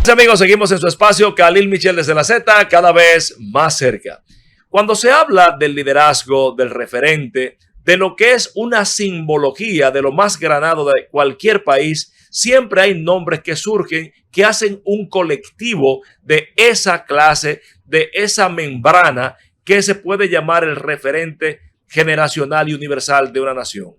Amigos, seguimos en su espacio Khalil Michel desde la Z, cada vez más cerca. Cuando se habla del liderazgo, del referente, de lo que es una simbología de lo más granado de cualquier país, siempre hay nombres que surgen que hacen un colectivo de esa clase, de esa membrana que se puede llamar el referente generacional y universal de una nación.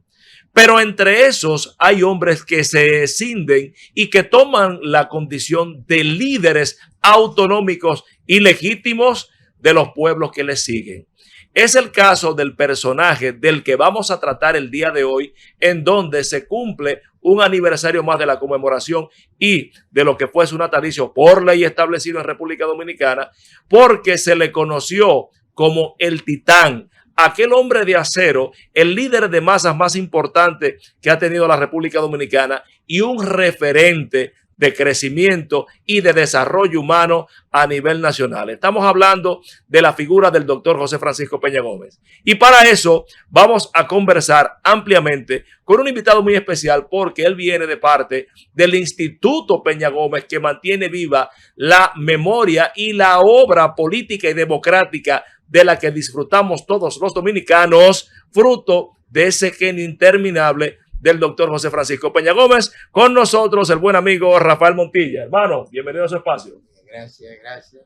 Pero entre esos hay hombres que se escinden y que toman la condición de líderes autonómicos y legítimos de los pueblos que les siguen. Es el caso del personaje del que vamos a tratar el día de hoy, en donde se cumple un aniversario más de la conmemoración y de lo que fue su natalicio por ley establecido en República Dominicana, porque se le conoció como el Titán, aquel hombre de acero, el líder de masas más importante que ha tenido la República Dominicana y un referente de crecimiento y de desarrollo humano a nivel nacional. Estamos hablando de la figura del doctor José Francisco Peña Gómez. Y para eso vamos a conversar ampliamente con un invitado muy especial, porque él viene de parte del Instituto Peña Gómez, que mantiene viva la memoria y la obra política y democrática de la que disfrutamos todos los dominicanos, fruto de ese genio interminable del doctor José Francisco Peña Gómez. Con nosotros el buen amigo Rafael Montilla. Hermano, bienvenido a su espacio. Gracias, gracias.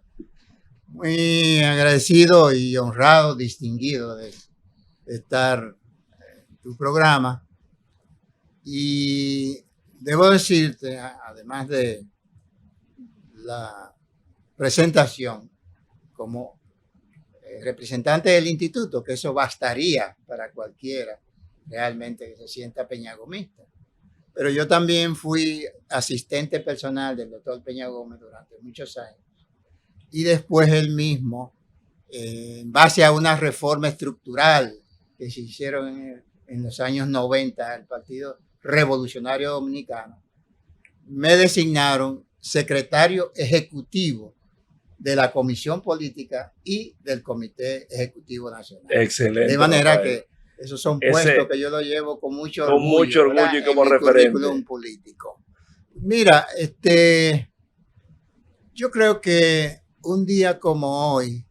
Muy agradecido y honrado, distinguido de estar en tu programa. Y debo decirte, además de la presentación como representante del instituto, que eso bastaría para cualquiera realmente que se sienta peñagomista. Pero yo también fui asistente personal del doctor Peña Gómez durante muchos años. Y después él mismo, en base a una reforma estructural que se hicieron en los años 90 al Partido Revolucionario Dominicano, me designaron secretario ejecutivo de la Comisión Política y del Comité Ejecutivo Nacional. Excelente. De manera que esos son puestos que yo lo llevo con mucho orgullo y como referente político. Mira, yo creo que un día como hoy,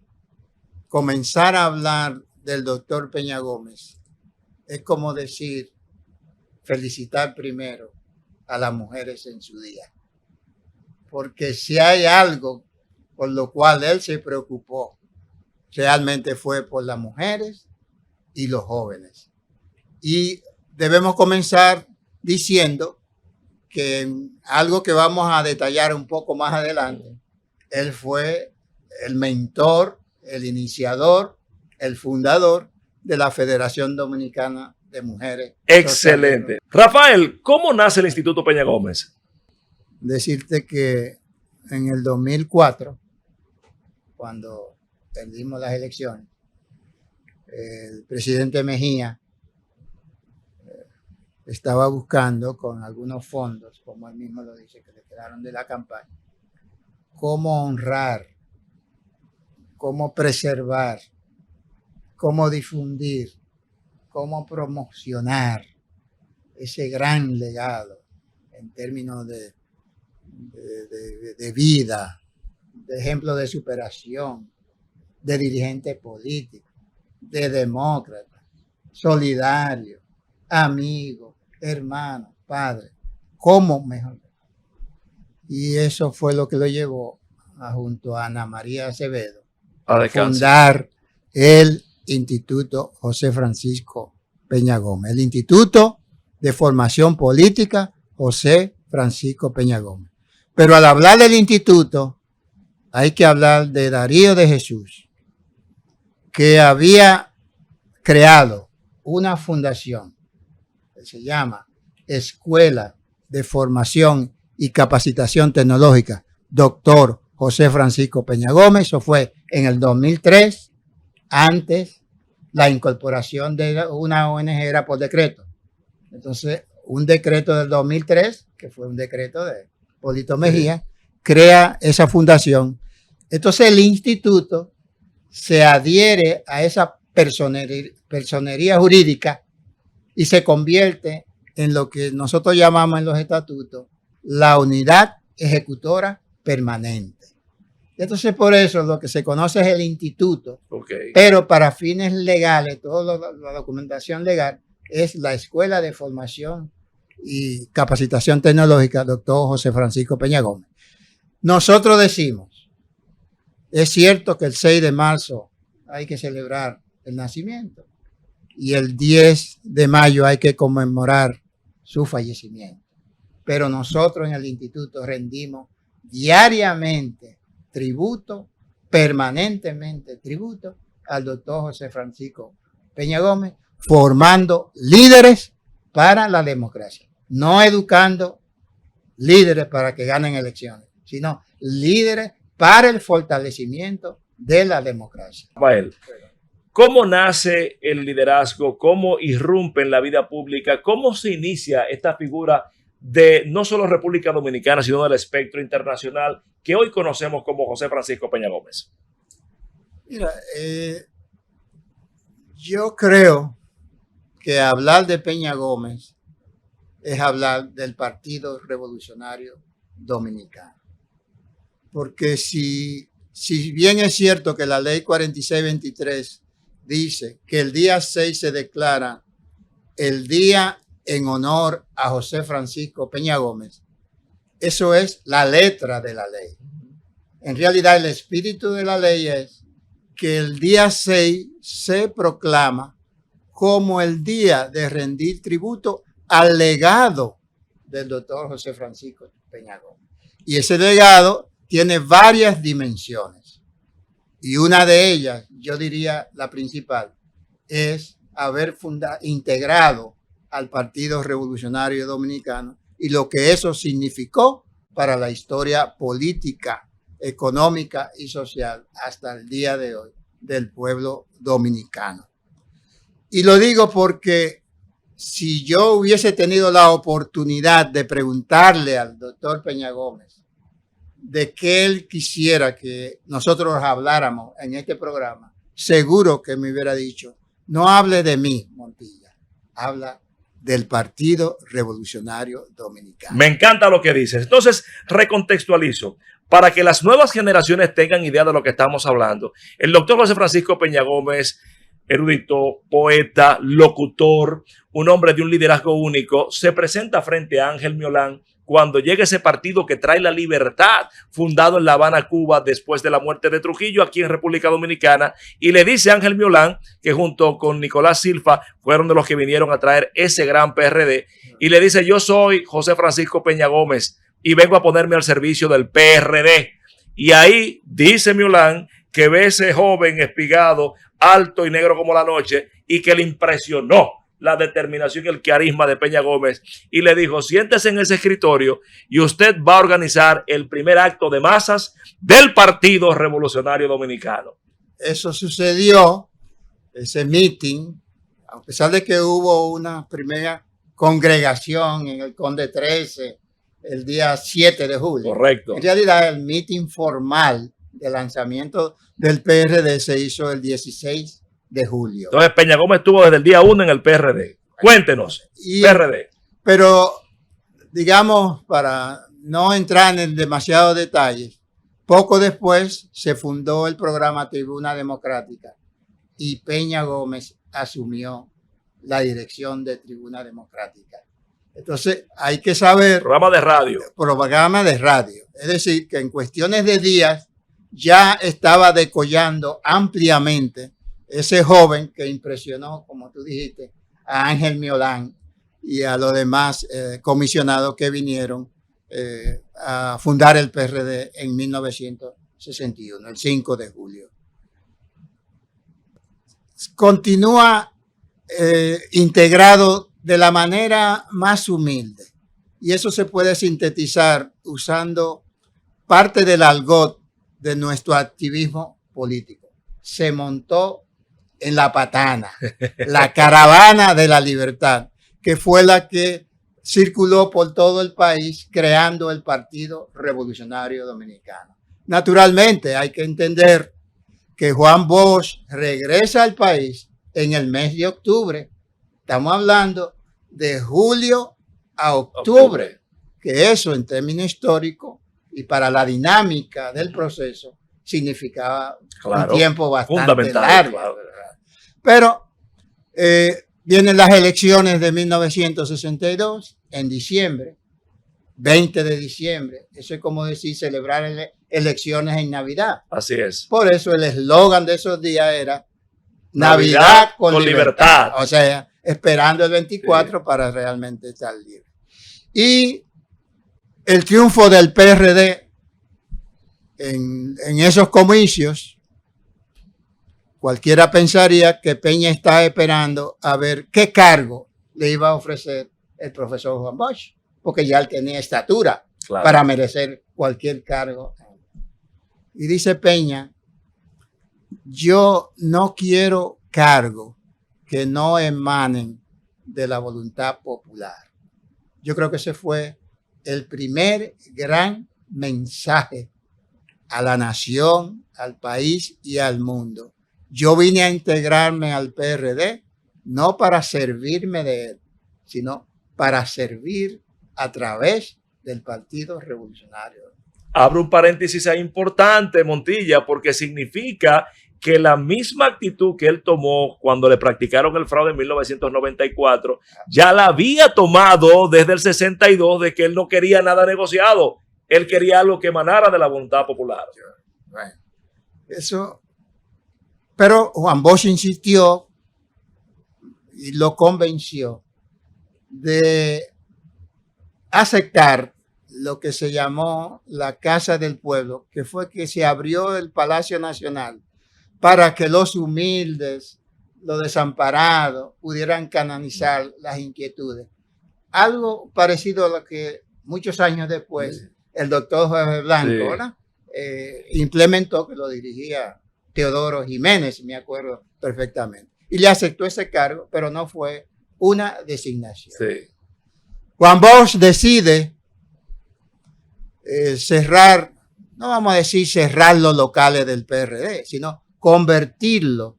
comenzar a hablar del doctor Peña Gómez es como decir, felicitar primero a las mujeres en su día. Porque si hay algo por lo cual él se preocupó, realmente fue por las mujeres y los jóvenes. Y debemos comenzar diciendo que algo que vamos a detallar un poco más adelante, él fue el mentor, el iniciador, el fundador de la Federación Dominicana de Mujeres. Excelente. Rafael, ¿cómo nace el Instituto Peña Gómez? Decirte que en el 2004, cuando perdimos las elecciones, el presidente Mejía estaba buscando con algunos fondos, como él mismo lo dice, que le quedaron de la campaña, cómo honrar, cómo preservar, cómo difundir, cómo promocionar ese gran legado en términos de vida, de ejemplo de superación, de dirigente político, de demócrata, solidario, amigo, hermano, padre, ¿cómo mejor? Y eso fue lo que lo llevó junto a Ana María Acevedo a fundar el Instituto José Francisco Peña Gómez, el Instituto de Formación Política José Francisco Peña Gómez. Pero al hablar del instituto, hay que hablar de Darío de Jesús, que había creado una fundación que se llama Escuela de Formación y Capacitación Tecnológica, Doctor José Francisco Peña Gómez. Eso fue en el 2003, antes la incorporación de una ONG era por decreto. Entonces, un decreto del 2003, que fue un decreto de Polito Mejía, crea esa fundación. Entonces el instituto se adhiere a esa personería jurídica y se convierte en lo que nosotros llamamos en los estatutos la unidad ejecutora permanente. Entonces, por eso lo que se conoce es el instituto, Okay. pero para fines legales, toda la documentación legal es la Escuela de Formación y Capacitación Tecnológica, doctor José Francisco Peña Gómez. Nosotros decimos, es cierto que el 6 de marzo hay que celebrar el nacimiento y el 10 de mayo hay que conmemorar su fallecimiento, pero nosotros en el instituto rendimos diariamente tributo, permanentemente tributo al doctor José Francisco Peña Gómez, formando líderes para la democracia, no educando líderes para que ganen elecciones, sino líderes para el fortalecimiento de la democracia. Rafael, ¿cómo nace el liderazgo? ¿Cómo irrumpe en la vida pública? ¿Cómo se inicia esta figura de no solo República Dominicana, sino del espectro internacional que hoy conocemos como José Francisco Peña Gómez? Mira, yo creo que hablar de Peña Gómez es hablar del Partido Revolucionario Dominicano. Porque si bien es cierto que la ley 4623 dice que el día 6 se declara el día en honor a José Francisco Peña Gómez, eso es la letra de la ley. En realidad, el espíritu de la ley es que el día 6 se proclama como el día de rendir tributo al legado del doctor José Francisco Peña Gómez. Y ese legado tiene varias dimensiones. Y una de ellas, yo diría la principal, es haber integrado al Partido Revolucionario Dominicano y lo que eso significó para la historia política, económica y social hasta el día de hoy del pueblo dominicano. Y lo digo porque si yo hubiese tenido la oportunidad de preguntarle al doctor Peña Gómez de qué él quisiera que nosotros habláramos en este programa, seguro que me hubiera dicho, no hable de mí, Montilla, habla del Partido Revolucionario Dominicano. Me encanta lo que dices. Entonces, recontextualizo. Para que las nuevas generaciones tengan idea de lo que estamos hablando, el doctor José Francisco Peña Gómez, erudito, poeta, locutor, un hombre de un liderazgo único, se presenta frente a Ángel Miolán cuando llega ese partido que trae la libertad, fundado en La Habana, Cuba, después de la muerte de Trujillo, aquí en República Dominicana, y le dice a Ángel Miolán, que junto con Nicolás Silva fueron de los que vinieron a traer ese gran PRD, y le dice, yo soy José Francisco Peña Gómez y vengo a ponerme al servicio del PRD. Y ahí dice Miolán que ve ese joven espigado, alto y negro como la noche, y que le impresionó la determinación y el carisma de Peña Gómez, y le dijo, siéntese en ese escritorio y usted va a organizar el primer acto de masas del Partido Revolucionario Dominicano. Eso sucedió, ese meeting, a pesar de que hubo una primera congregación en el Conde 13 el día 7 de julio. Correcto. En realidad, el meeting formal de lanzamiento del PRD se hizo el 16 de julio. Entonces Peña Gómez estuvo desde el día 1 en el PRD. Cuéntenos, PRD. Pero, digamos, para no entrar en demasiados detalles, poco después se fundó el programa Tribuna Democrática y Peña Gómez asumió la dirección de Tribuna Democrática. Entonces, hay que saber... Programa de radio. Programa de radio. Es decir, que en cuestiones de días ya estaba decollando ampliamente ese joven que impresionó, como tú dijiste, a Ángel Miolán y a los demás comisionados que vinieron a fundar el PRD en 1961, el 5 de julio. Continúa integrado de la manera más humilde, y eso se puede sintetizar usando parte del argot de nuestro activismo político. Se montó en la patana, la caravana de la libertad, que fue la que circuló por todo el país creando el Partido Revolucionario Dominicano. Naturalmente, hay que entender que Juan Bosch regresa al país en el mes de octubre. Estamos hablando de julio a octubre, que eso en términos históricos y para la dinámica del proceso significaba Claro, un tiempo bastante fundamental, largo. claro. Pero vienen las elecciones de 1962 en diciembre, 20 de diciembre. Eso es como decir celebrar elecciones en Navidad. Así es. Por eso el eslogan de esos días era Navidad con libertad. O sea, esperando el 24 para realmente estar libre. Y el triunfo del PRD en esos comicios, cualquiera pensaría que Peña está esperando a ver qué cargo le iba a ofrecer el profesor Juan Bosch, porque ya él tenía estatura para merecer cualquier cargo. Y dice Peña, yo no quiero cargo que no emanen de la voluntad popular. Yo creo que ese fue el primer gran mensaje a la nación, al país y al mundo. Yo vine a integrarme al PRD no para servirme de él, sino para servir a través del Partido Revolucionario. Abro un paréntesis ahí importante, Montilla, porque significa que la misma actitud que él tomó cuando le practicaron el fraude en 1994, ya la había tomado desde el 62, de que él no quería nada negociado. Él quería algo que emanara de la voluntad popular. Bueno, eso. Pero Juan Bosch insistió y lo convenció de aceptar lo que se llamó la Casa del Pueblo, que fue que se abrió el Palacio Nacional para que los humildes, los desamparados, pudieran canalizar las inquietudes. Algo parecido a lo que muchos años después el doctor Jorge Blanco, ¿verdad? Implementó, que lo dirigía Teodoro Jiménez, me acuerdo perfectamente. Y le aceptó ese cargo, pero no fue una designación. Juan Bosch decide cerrar, no vamos a decir cerrar los locales del PRD, sino convertirlos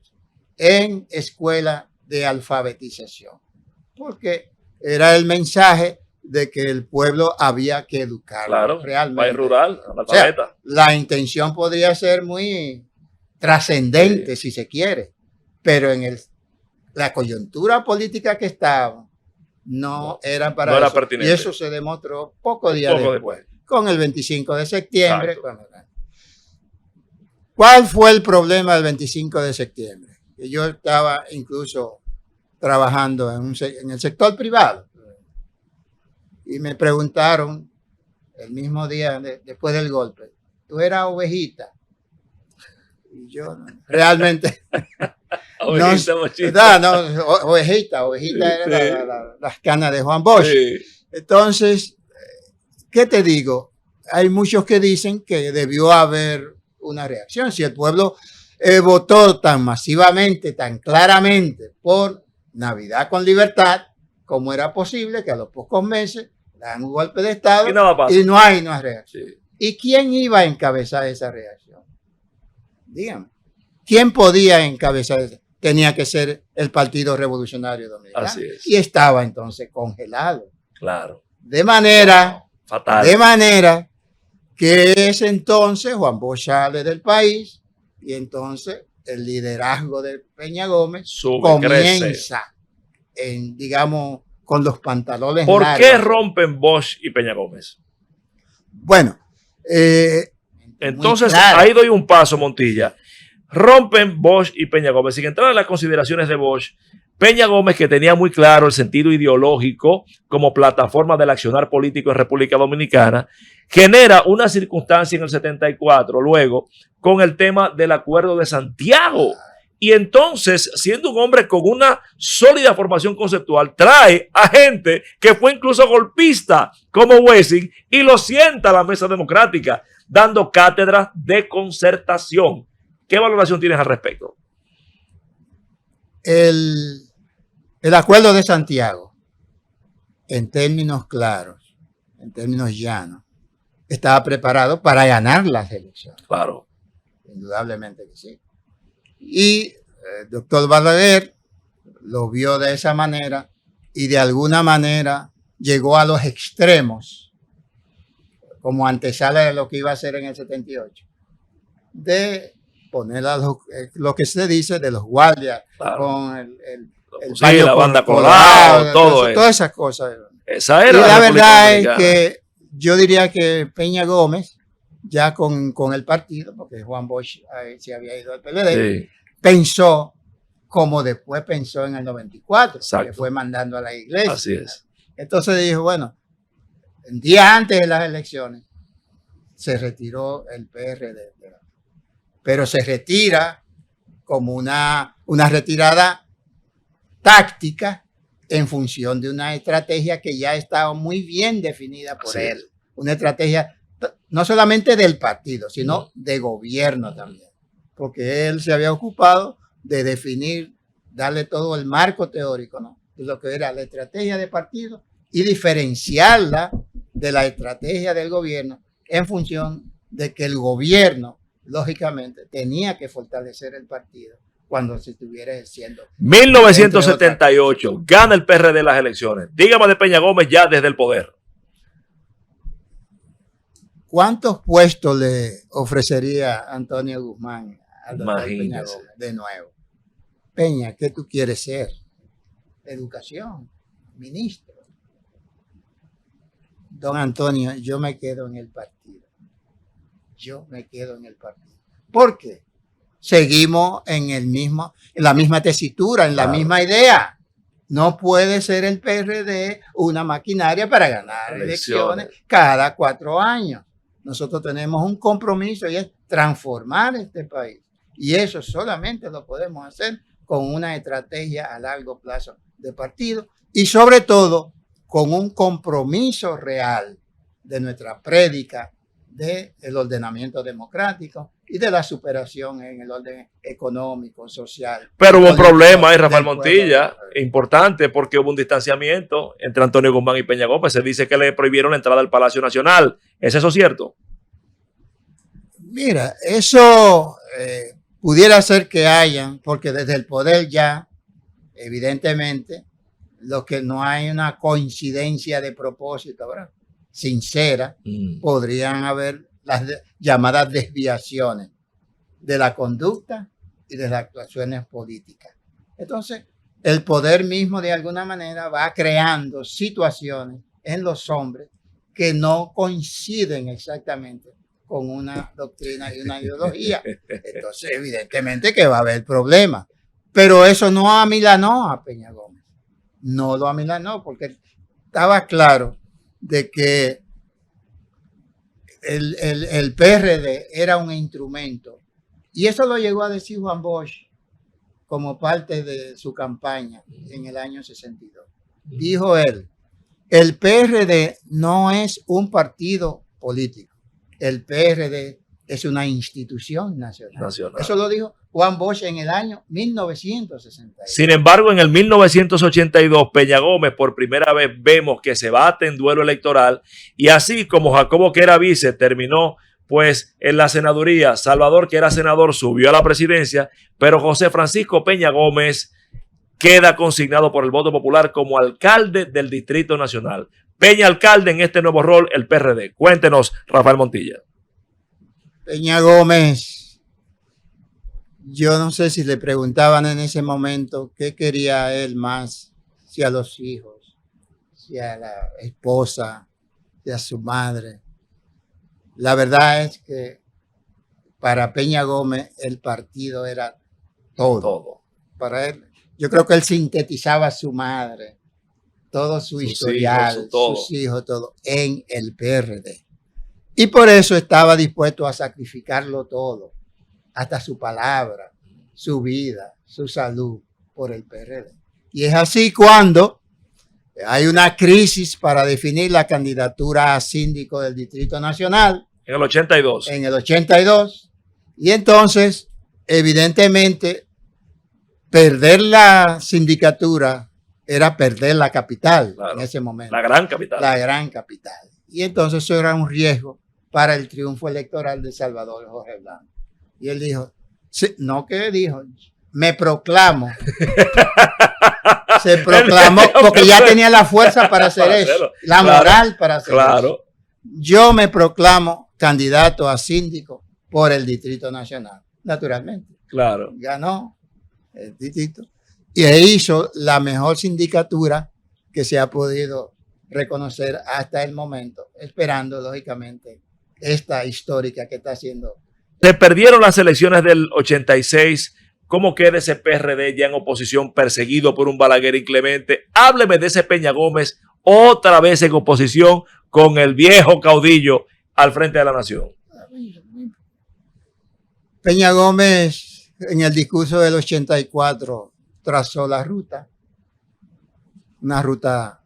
en escuela de alfabetización. Porque era el mensaje de que el pueblo había que educarlo realmente. País rural, o sea, la intención podría ser muy trascendente, si se quiere, pero en la coyuntura política que estaba, no era para no eso. Era pertinente. Y eso se demostró pocos días después, con el 25 de septiembre. ¿Cuál fue el problema del 25 de septiembre? Que yo estaba incluso trabajando en el sector privado. Y me preguntaron el mismo día después del golpe, ¿tú eras ovejita? Y yo realmente ovejita era las canas de Juan Bosch. Entonces, ¿qué te digo? Hay muchos que dicen que debió haber una reacción. Si el pueblo votó tan masivamente, tan claramente por Navidad con libertad, ¿cómo era posible que a los pocos meses dan un golpe de Estado y no hay una reacción? ¿Y quién iba a encabezar esa reacción? Díganme. ¿Quién podía encabezar eso? Tenía que ser el Partido Revolucionario Dominicano. Así es. Y estaba entonces congelado. Claro. De manera fatal. De manera que ese entonces Juan Bosch sale del país y entonces el liderazgo de Peña Gómez comienza digamos, con los pantalones largos. ¿Por qué rompen Bosch y Peña Gómez? Bueno, entonces ahí doy un paso, Montilla. Rompen Bosch y Peña Gómez. Sin entrar en las consideraciones de Bosch, Peña Gómez, que tenía muy claro el sentido ideológico como plataforma del accionar político en República Dominicana, genera una circunstancia en el 74, luego, con el tema del Acuerdo de Santiago. Y entonces, siendo un hombre con una sólida formación conceptual, trae a gente que fue incluso golpista, como Wessing, y lo sienta a la mesa democrática, dando cátedras de concertación. ¿Qué valoración tienes al respecto? El Acuerdo de Santiago, en términos claros, en términos llanos, estaba preparado para ganar las elecciones. Claro. Indudablemente que sí. Y el doctor Balaguer lo vio de esa manera y de alguna manera llegó a los extremos como antesala de lo que iba a hacer en el 78, de poner a lo que se dice de los guardias, claro, con el sí, la banda colorado, todo eso. Todas esas cosas. Esa era y la verdad Dominicana. es que yo diría que Peña Gómez, ya con el partido, porque Juan Bosch se había ido al PLD, Sí, pensó como después pensó en el 94, exacto, que fue mandando a la iglesia. Así es. Entonces dijo, bueno, el día antes de las elecciones se retiró el PRD, pero se retira como una retirada táctica en función de una estrategia que ya estaba muy bien definida por él. Una estrategia no solamente del partido, sino de gobierno también, porque él se había ocupado de definir, darle todo el marco teórico, ¿no?, de lo que era la estrategia de partido y diferenciarla de la estrategia del gobierno en función de que el gobierno, lógicamente, tenía que fortalecer el partido cuando se estuviera ejerciendo. 1978, gana el PRD las elecciones. Dígame de Peña Gómez ya desde el poder. ¿Cuántos puestos le ofrecería Antonio Guzmán al doctor Peña Gómez de nuevo? Peña, ¿qué tú quieres ser? Educación, ministro. Don Antonio, yo me quedo en el partido. Yo me quedo en el partido. ¿Por qué? Seguimos en la misma tesitura, en la misma idea. No puede ser el PRD una maquinaria para ganar elecciones cada 4 años. Nosotros tenemos un compromiso y es transformar este país. Y eso solamente lo podemos hacer con una estrategia a largo plazo de partido y sobre todo con un compromiso real de nuestra prédica del ordenamiento democrático y de la superación en el orden económico, social. Pero hubo un problema ahí, Rafael Montilla, importante, porque hubo un distanciamiento entre Antonio Guzmán y Peña Gómez. Se dice que le prohibieron la entrada al Palacio Nacional. ¿Es eso cierto? Mira, eso pudiera ser que hayan, porque desde el poder ya, evidentemente, lo que no hay una coincidencia de propósito, ¿verdad?, sincera, podrían haber las llamadas desviaciones de la conducta y de las actuaciones políticas. Entonces, el poder mismo de alguna manera va creando situaciones en los hombres que no coinciden exactamente con una doctrina y una ideología. Entonces, evidentemente que va a haber problemas. Pero eso no amilanó a Peña Gómez. No lo amilanó, porque estaba claro de que el PRD era un instrumento. Y eso lo llegó a decir Juan Bosch como parte de su campaña en el año 62. Dijo él, el PRD no es un partido político. El PRD es una institución nacional. Eso lo dijo Juan Bosch en el año 1962. Sin embargo, en el 1982, Peña Gómez por primera vez vemos que se bate en duelo electoral y así como Jacobo, que era vice, terminó pues en la senaduría, Salvador, que era senador, subió a la presidencia, pero José Francisco Peña Gómez queda consignado por el voto popular como alcalde del Distrito Nacional. Peña alcalde en este nuevo rol, el PRD. Cuéntenos, Rafael Montilla. Peña Gómez, yo no sé si le preguntaban en ese momento qué quería él más, si a los hijos, si a la esposa, si a su madre. La verdad es que para Peña Gómez el partido era todo. Para él, yo creo que él sintetizaba a su madre, todo su historial, sus hijos, todo, en el PRD. Y por eso estaba dispuesto a sacrificarlo todo, hasta su palabra, su vida, su salud, por el PRD. Y es así cuando hay una crisis para definir la candidatura a síndico del Distrito Nacional. En el 82. En el 82. Y entonces, evidentemente, perder la sindicatura era perder la capital, claro, en ese momento. La gran capital. La gran capital. Y entonces eso era un riesgo para el triunfo electoral de Salvador Jorge Blanco. Y él dijo, no, ¿qué dijo? Me proclamo. Se proclamó porque ya tenía la fuerza para hacer eso, la moral para hacer eso. yo me proclamo candidato a síndico por el Distrito Nacional. Naturalmente. Claro. Ganó el distrito y hizo la mejor sindicatura que se ha podido reconocer hasta el momento, esperando, lógicamente, esta histórica que está haciendo. Se perdieron las elecciones del 86. ¿Cómo queda ese PRD ya en oposición, perseguido por un Balaguer inclemente? Hábleme de ese Peña Gómez otra vez en oposición con el viejo caudillo al frente de la nación. Peña Gómez, en el discurso del 84, trazó la ruta, una ruta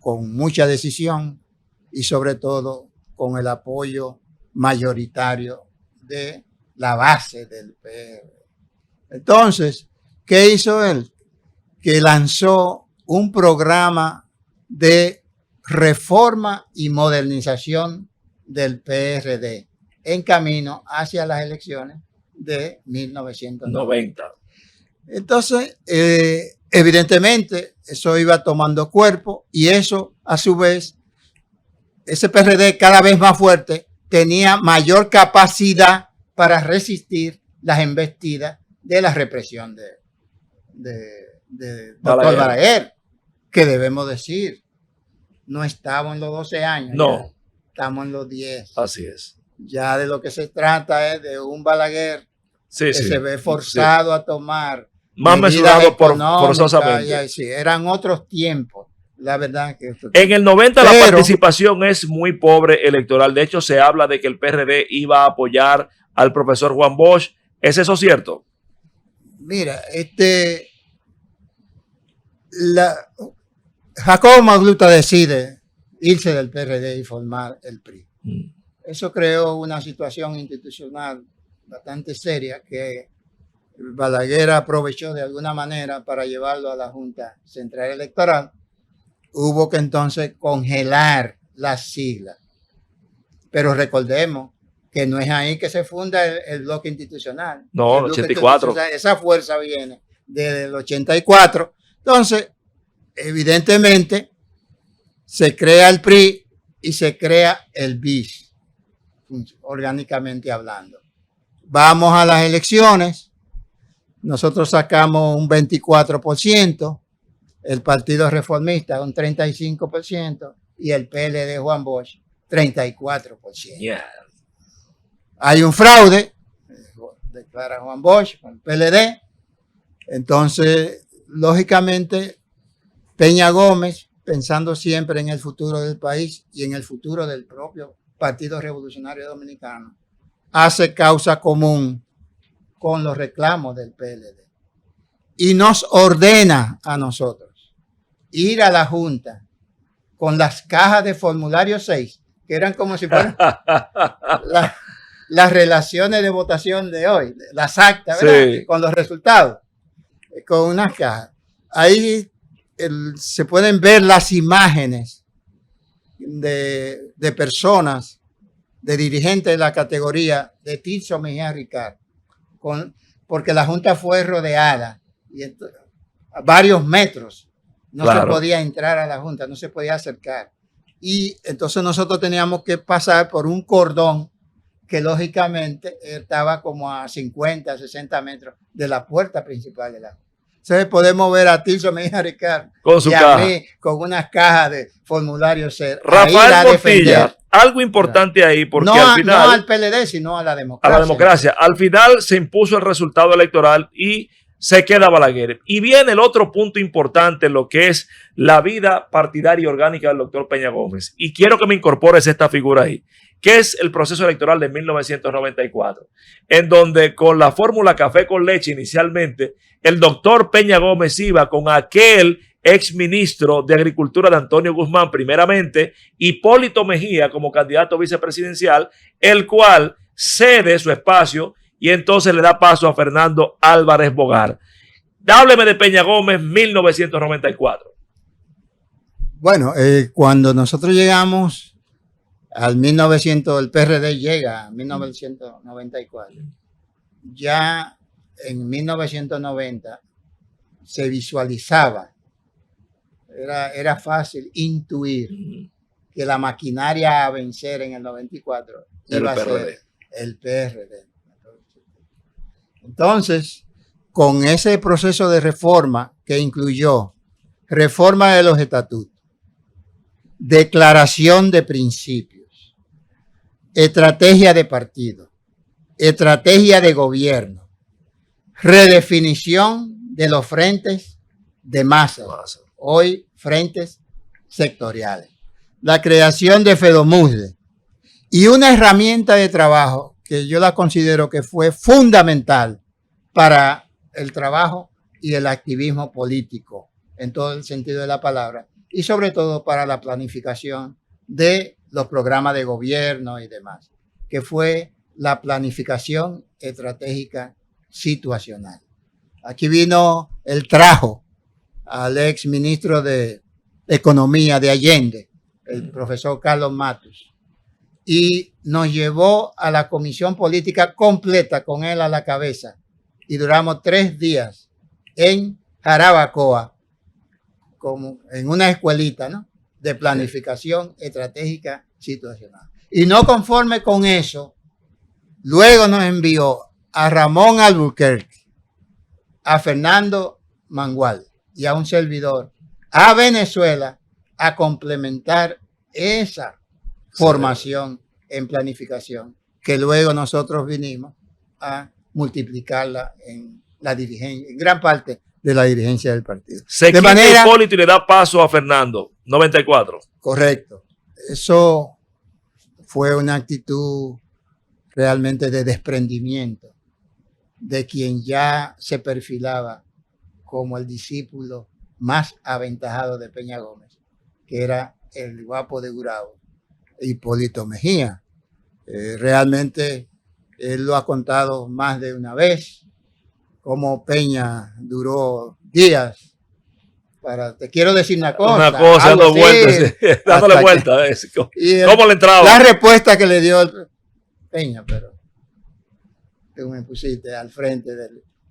con mucha decisión y sobre todo con el apoyo mayoritario de la base del PRD. Entonces, ¿qué hizo él? Que lanzó un programa de reforma y modernización del PRD en camino hacia las elecciones de 1990. Entonces, evidentemente, eso iba tomando cuerpo y eso, a su vez, ese PRD cada vez más fuerte tenía mayor capacidad para resistir las embestidas de la represión de doctor Balaguer, que debemos decir, no estamos en los 12 años, no, estamos en los 10. Así es. Ya de lo que se trata es de un Balaguer que se ve forzado a tomar más mesurado forzosamente. Sí, eran otros tiempos. La verdad que en el 90 la participación es muy pobre electoral. De hecho, se habla de que el PRD iba a apoyar al profesor Juan Bosch. ¿Es eso cierto? Mira, Jacobo Magluta decide irse del PRD y formar el PRI. Eso creó una situación institucional bastante seria que Balaguer aprovechó de alguna manera para llevarlo a la Junta Central Electoral. Hubo que entonces congelar las siglas. Pero recordemos que no es ahí que se funda el bloque institucional. No, el 84. Esa fuerza viene desde el 84. Entonces, evidentemente, se crea el PRI y se crea el BIS, orgánicamente hablando. Vamos a las elecciones. Nosotros sacamos un 24%. El Partido Reformista un 35% y el PLD Juan Bosch 34%. Yeah. Hay un fraude, declara Juan Bosch con el PLD. Entonces, lógicamente, Peña Gómez, pensando siempre en el futuro del país y en el futuro del propio Partido Revolucionario Dominicano, hace causa común con los reclamos del PLD y nos ordena a nosotros ir a la Junta con las cajas de formulario 6, que eran como si fueran las relaciones de votación de hoy, las actas, ¿verdad? Sí. Con los resultados, con unas cajas. Ahí se pueden ver las imágenes de personas, de dirigentes de la categoría de Tirso Mejía Ricard, porque la Junta fue rodeada y a varios metros. No se podía entrar a la Junta, no se podía acercar. Y entonces nosotros teníamos que pasar por un cordón que lógicamente estaba como a 50, 60 metros de la puerta principal de la Junta. Entonces podemos ver a Tirso Mejía Ricard con su caja. A mí con unas cajas de formularios. Rafael Montilla, algo importante ahí, porque al final... No al PLD, sino a la democracia. A la democracia. Al final se impuso el resultado electoral y se queda Balaguer. Y viene el otro punto importante, lo que es la vida partidaria y orgánica del doctor Peña Gómez. Y quiero que me incorpores esta figura ahí, que es el proceso electoral de 1994, en donde con la fórmula café con leche inicialmente, el doctor Peña Gómez iba con aquel exministro de Agricultura de Antonio Guzmán primeramente, Hipólito Mejía como candidato vicepresidencial, el cual cede su espacio y entonces le da paso a Fernando Álvarez Bogar. Hábleme de Peña Gómez 1994. Bueno, cuando nosotros llegamos al 1900, el PRD llega a 1994. Ya en 1990 se visualizaba, era fácil intuir que la maquinaria a vencer en el 94 iba a ser el PRD. Entonces, con ese proceso de reforma que incluyó reforma de los estatutos, declaración de principios, estrategia de partido, estrategia de gobierno, redefinición de los frentes de masas, hoy frentes sectoriales, la creación de FEDOMUSDE y una herramienta de trabajo que yo la considero que fue fundamental para el trabajo y el activismo político en todo el sentido de la palabra, y sobre todo para la planificación de los programas de gobierno y demás, que fue la planificación estratégica situacional. Aquí trajo al ex ministro de Economía de Allende, el profesor Carlos Matus, y nos llevó a la comisión política completa con él a la cabeza, y duramos 3 días en Jarabacoa, como en una escuelita, ¿no?, de planificación estratégica situacional. Y no conforme con eso, luego nos envió a Ramón Albuquerque, a Fernando Mangual y a un servidor a Venezuela a complementar esa formación en planificación, que luego nosotros vinimos a multiplicarla en la dirigencia, en gran parte de la dirigencia del partido. Se quita Hipólito y le da paso a Fernando, 94. Correcto. Eso fue una actitud realmente de desprendimiento de quien ya se perfilaba como el discípulo más aventajado de Peña Gómez, que era el guapo de Gurabo, Hipólito Mejía. Realmente él lo ha contado más de una vez, cómo Peña duró días te quiero decir una cosa. Dando vueltas, dándole vueltas. ¿Cómo le entraba? La respuesta que le dio Peña, pero tú me pusiste al frente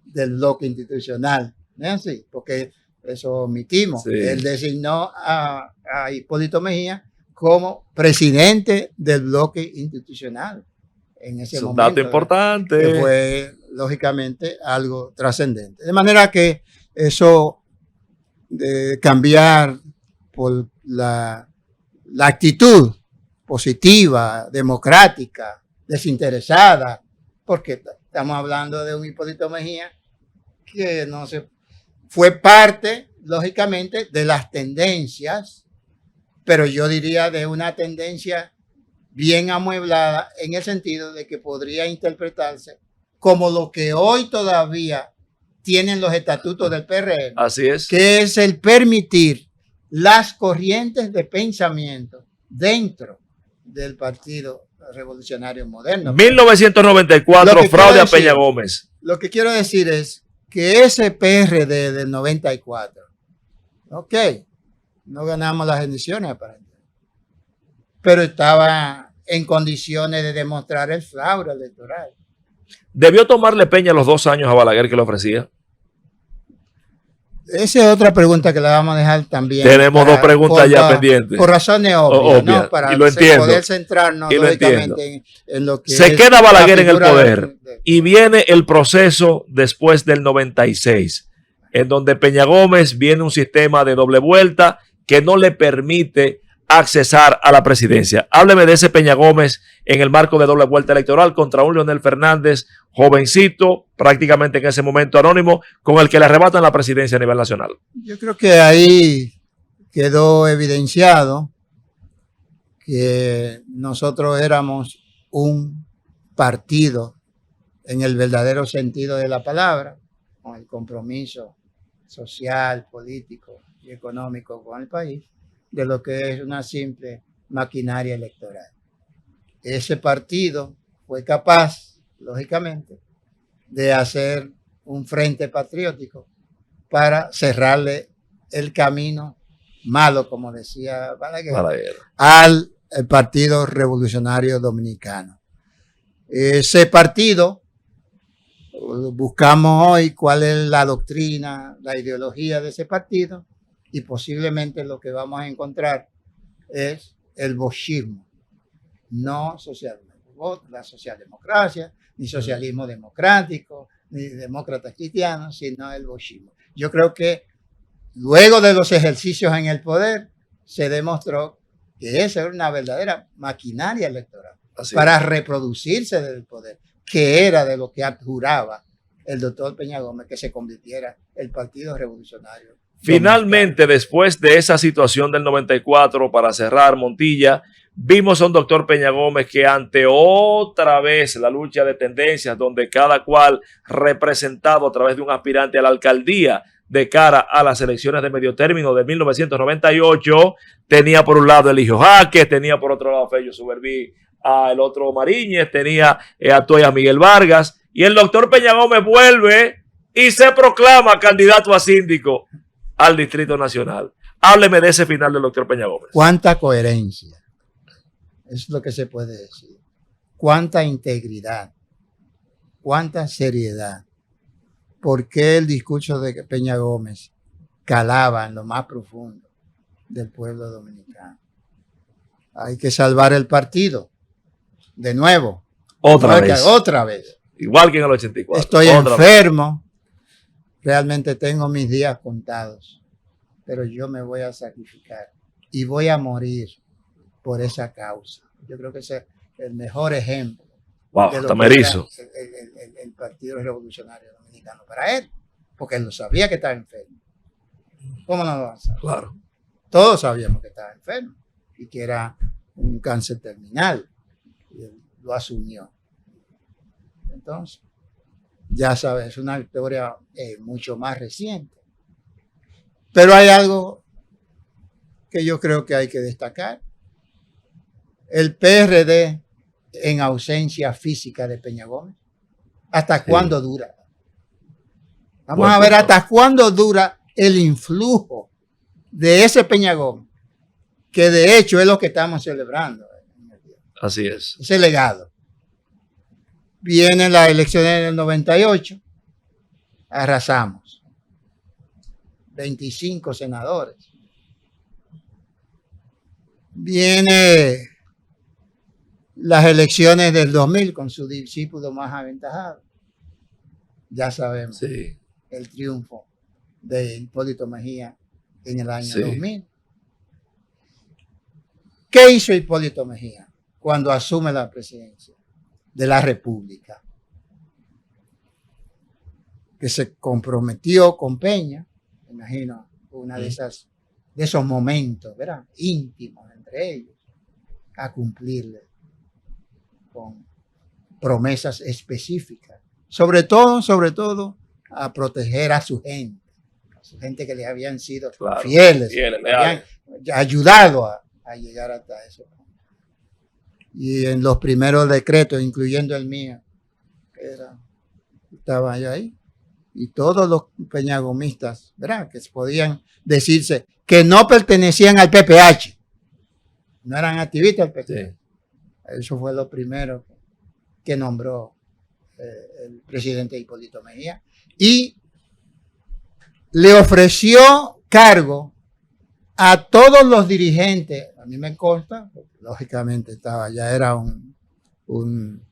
del bloque institucional, ¿no es así? Porque eso omitimos. Sí. Él designó a Hipólito Mejía como presidente del bloque institucional en ese momento. Un dato importante. Que fue, lógicamente, algo trascendente. De manera que eso de cambiar por la actitud positiva, democrática, desinteresada, porque estamos hablando de un Hipólito Mejía que no se fue parte, lógicamente, de las tendencias, pero yo diría de una tendencia bien amueblada en el sentido de que podría interpretarse como lo que hoy todavía tienen los estatutos del PRM. Así es. Que es el permitir las corrientes de pensamiento dentro del Partido Revolucionario Moderno. 1994, fraude a Peña Gómez. Lo que quiero decir es que ese PRD del 94, ok, no ganamos las elecciones aparentemente, pero estaba en condiciones de demostrar el fraude electoral. ¿Debió tomarle Peña los 2 años a Balaguer que le ofrecía? Esa es otra pregunta que la vamos a dejar también. Tenemos 2 preguntas ya pendientes. Por razones obvias, ¿no? Para poder centrarnos lógicamente en lo que se queda Balaguer en el poder y viene el proceso después del 96, en donde Peña Gómez viene un sistema de doble vuelta que no le permite accesar a la presidencia. Hábleme de ese Peña Gómez en el marco de doble vuelta electoral contra un Leonel Fernández, jovencito, prácticamente en ese momento anónimo, con el que le arrebatan la presidencia a nivel nacional. Yo creo que ahí quedó evidenciado que nosotros éramos un partido en el verdadero sentido de la palabra, con el compromiso social, político y económico con el país, de lo que es una simple maquinaria electoral. Ese partido fue capaz, lógicamente, de hacer un frente patriótico para cerrarle el camino malo, como decía Balaguer, al Partido Revolucionario Dominicano. Ese partido, buscamos hoy cuál es la doctrina, la ideología de ese partido, y posiblemente lo que vamos a encontrar es el boshismo, no la socialdemocracia, ni socialismo democrático, ni demócratas cristianos, sino el boshismo. Yo creo que luego de los ejercicios en el poder, se demostró que esa era una verdadera maquinaria electoral para reproducirse del poder, que era de lo que abjuraba el doctor Peña Gómez, que se convirtiera el Partido Revolucionario. Finalmente, después de esa situación del 94, para cerrar, Montilla, vimos a un doctor Peña Gómez que ante otra vez la lucha de tendencias, donde cada cual representado a través de un aspirante a la alcaldía de cara a las elecciones de medio término de 1998, tenía por un lado Eligio Jaques, tenía por otro lado a Fello Suberví, a el otro Mariñez, tenía a Toya Miguel Vargas, y el doctor Peña Gómez vuelve y se proclama candidato a síndico al Distrito Nacional. Hábleme de ese final del doctor Peña Gómez. ¿Cuánta coherencia? Es lo que se puede decir. ¿Cuánta integridad? ¿Cuánta seriedad? ¿Por qué el discurso de Peña Gómez calaba en lo más profundo del pueblo dominicano? Hay que salvar el partido. De nuevo. Otra vez. Otra vez. Igual que en el 84. Estoy enfermo. Realmente tengo mis días contados. Pero yo me voy a sacrificar. Y voy a morir por esa causa. Yo creo que ese es el mejor ejemplo. Wow, hasta me erizo. El Partido Revolucionario Dominicano para él. Porque él lo sabía que estaba enfermo. ¿Cómo no lo va a saber? Claro. Todos sabíamos que estaba enfermo. Y que era un cáncer terminal. Y él lo asumió. Entonces, ya sabes, es una historia mucho más reciente. Pero hay algo que yo creo que hay que destacar. El PRD en ausencia física de Peña Gómez. ¿Hasta cuándo dura? Vamos a ver hasta cuándo dura el influjo de ese Peña Gómez, que de hecho es lo que estamos celebrando. Así es. Ese legado. Vienen las elecciones del 98, arrasamos. 25 senadores. Viene las elecciones del 2000 con su discípulo más aventajado. Ya sabemos el triunfo de Hipólito Mejía en el año 2000. ¿Qué hizo Hipólito Mejía cuando asume la presidencia de la República? Que se comprometió con Peña, me imagino, una de esos momentos, ¿verdad?, íntimos entre ellos, a cumplirle con promesas específicas, sobre todo a proteger a su gente que le habían sido fieles, le habían ayudado a llegar hasta eso. Y en los primeros decretos, incluyendo el mío, estaba yo ahí, y todos los peñagomistas, ¿verdad?, que podían decirse que no pertenecían al PPH, no eran activistas del PPH. Eso fue lo primero que nombró el presidente Hipólito Mejía, y le ofreció cargo a todos los dirigentes. A mí me consta, lógicamente ya era un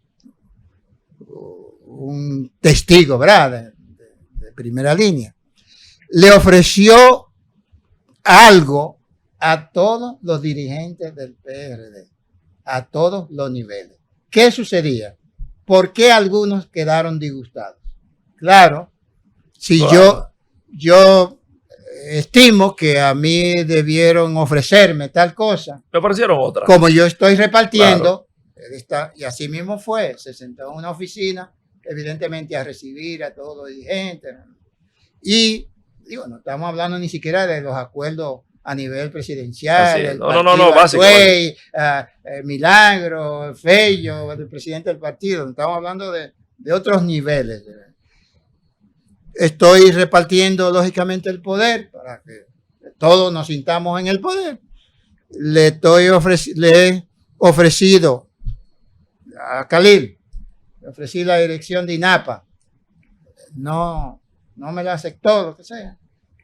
testigo, ¿verdad?, de primera línea. Le ofreció algo a todos los dirigentes del PRD, a todos los niveles. ¿Qué sucedía? ¿Por qué algunos quedaron disgustados? Claro, si yo estimo que a mí debieron ofrecerme tal cosa. Me parecieron otras. Como yo estoy repartiendo, y así mismo fue, se sentó en una oficina, evidentemente a recibir a todos los dirigentes. Y digo, no estamos hablando ni siquiera de los acuerdos a nivel presidencial. No, básico. Milagro, Fello, el presidente del partido. Estamos hablando de otros niveles. Estoy repartiendo, lógicamente, el poder para que todos nos sintamos en el poder. Le he ofrecido a Khalil, le ofrecí la dirección de INAPA. No me la aceptó, lo que sea.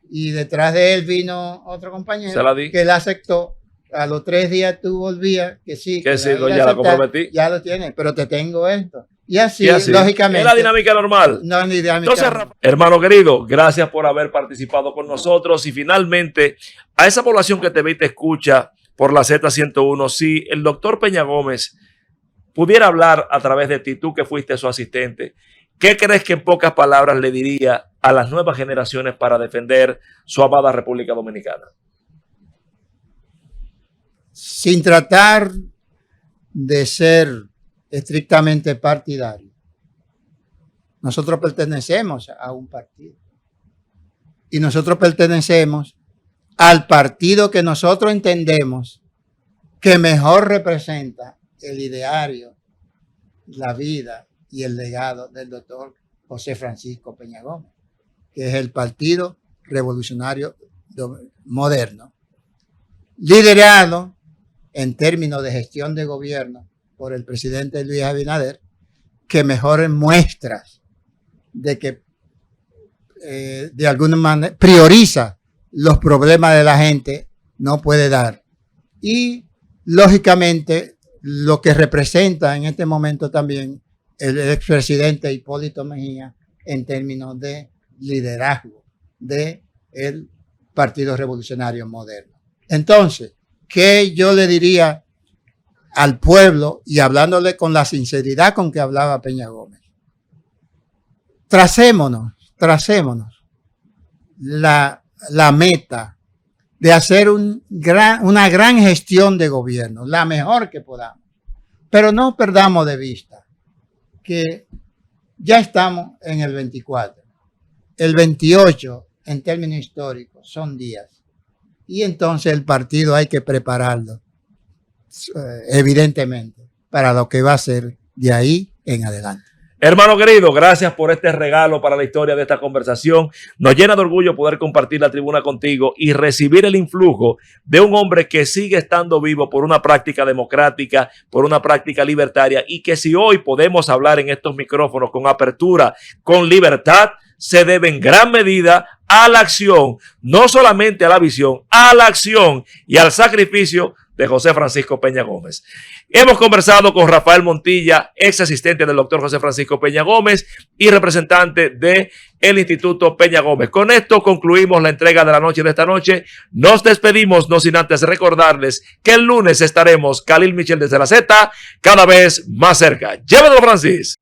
Y detrás de él vino otro compañero que la aceptó A los 3 días tú volvías, que sí. Que sí, la iba a ya la aceptar, comprometí. Ya lo tienes, pero te tengo esto. Y así, Y lógicamente. es la dinámica normal. No es dinámica. Entonces, hermano querido, gracias por haber participado con nosotros. Y finalmente, a esa población que te ve y te escucha por la Z101, si el doctor Peña Gómez pudiera hablar a través de ti, tú que fuiste su asistente, ¿qué crees que en pocas palabras le diría a las nuevas generaciones para defender su amada República Dominicana? Sin tratar de ser estrictamente partidario, nosotros pertenecemos a un partido. Y nosotros pertenecemos al partido que nosotros entendemos que mejor representa el ideario, la vida y el legado del doctor José Francisco Peña Gómez, que es el Partido Revolucionario Moderno, liderado en términos de gestión de gobierno por el presidente Luis Abinader, que mejores muestras de que de alguna manera prioriza los problemas de la gente no puede dar. Y lógicamente lo que representa en este momento también el expresidente Hipólito Mejía en términos de liderazgo del Partido Revolucionario Moderno. Entonces, ¿qué yo le diría al pueblo y hablándole con la sinceridad con que hablaba Peña Gómez? Tracémonos la meta de hacer una gran gestión de gobierno, la mejor que podamos. Pero no perdamos de vista que ya estamos en el 24. El 28, en términos históricos, son días. Y entonces el partido hay que prepararlo, evidentemente, para lo que va a ser de ahí en adelante. Hermano querido, gracias por este regalo para la historia de esta conversación. Nos llena de orgullo poder compartir la tribuna contigo y recibir el influjo de un hombre que sigue estando vivo por una práctica democrática, por una práctica libertaria, y que si hoy podemos hablar en estos micrófonos con apertura, con libertad, se debe en gran medida a la acción, no solamente a la visión, a la acción y al sacrificio de José Francisco Peña Gómez. Hemos conversado con Rafael Montilla, ex asistente del doctor José Francisco Peña Gómez y representante del Instituto Peña Gómez. Con esto concluimos la entrega de la noche de esta noche. Nos despedimos, no sin antes recordarles que el lunes estaremos, Khalil Michel desde la Z, cada vez más cerca. Llévatelo, Francis.